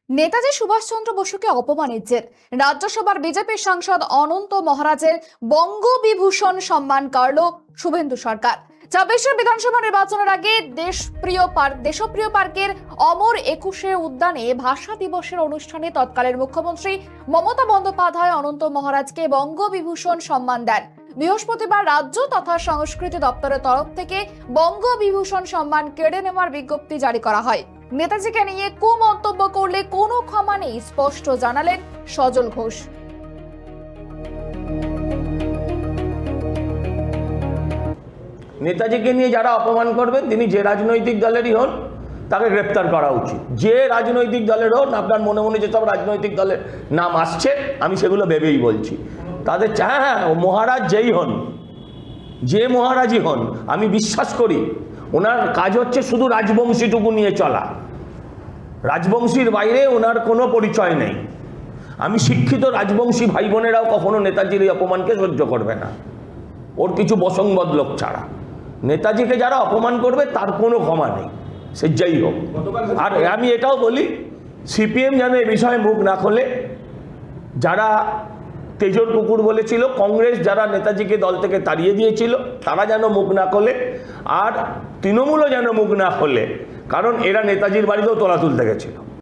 নেতাজি সুভাষচন্দ্র বসুকে অপমানের জের রাজ্যসভার বিজেপি সাংসদ অনন্ত মহারাজের বঙ্গবিভূষণ সম্মান করল শুভেন্দু সরকার। ২৬ বিধানসভা নির্বাচনের আগে দেশপ্রিয় পার্কের অমর ২১ উদ্যানে ভাষা দিবসের অনুষ্ঠানে তৎকালীন মুখ্যমন্ত্রী মমতা বন্দ্যোপাধ্যায় অনন্ত মহারাজকে বঙ্গবিভূষণ সম্মান দেন। বৃহস্পতিবার রাজ্য তথা সংস্কৃতি দপ্তরের তরফ থেকে বঙ্গবিভূষণ সম্মান কেড়ে নেওয়ার বিজ্ঞপ্তি জারি করা হয়। নেতাজিকে নিয়ে কুমন্তব্য করলে কোনো ক্ষমা নেই, স্পষ্ট জানালেন সজল ঘোষ। নেতাজিকে নিয়ে যারা অপমান করবেন তিনি যে রাজনৈতিক দলেরই হন তাকে গ্রেপ্তার করা উচিত। যে রাজনৈতিক দলের হন, আপনার মনে মনে যেসব রাজনৈতিক দলের নাম আসছে আমি সেগুলো ভেবেই বলছি, তাদের মহারাজ যেই হন, যে মহারাজই হন, আমি বিশ্বাস করি ওনার কাজ হচ্ছে শুধু রাজবংশীটুকু নিয়ে চলা, রাজবংশীর বাইরে ওনার কোনো পরিচয় নেই। আমি শিক্ষিত রাজবংশী ভাই বোনেরাও কখনো নেতাজির এই অপমানকে সহ্য করবে না, ওর কিছু বসংবদ লোক ছাড়া। নেতাজিকে যারা অপমান করবে তার কোনো ক্ষমা নেই, সে যাই হোক। আর আমি এটাও বলি, সিপিএম যেন এ বিষয়ে মুখ না খোলে। যারা তেজর কুকুর বলেছিল, কংগ্রেস যারা নেতাজিকে দল থেকে তাড়িয়ে দিয়েছিল, তারা যেন মুখ না খোলে, আর তৃণমূলও যেন মুখ না খোলে, কারণ এরা নেতাজির বাড়িতেও তোলা তুলতে গেছিল।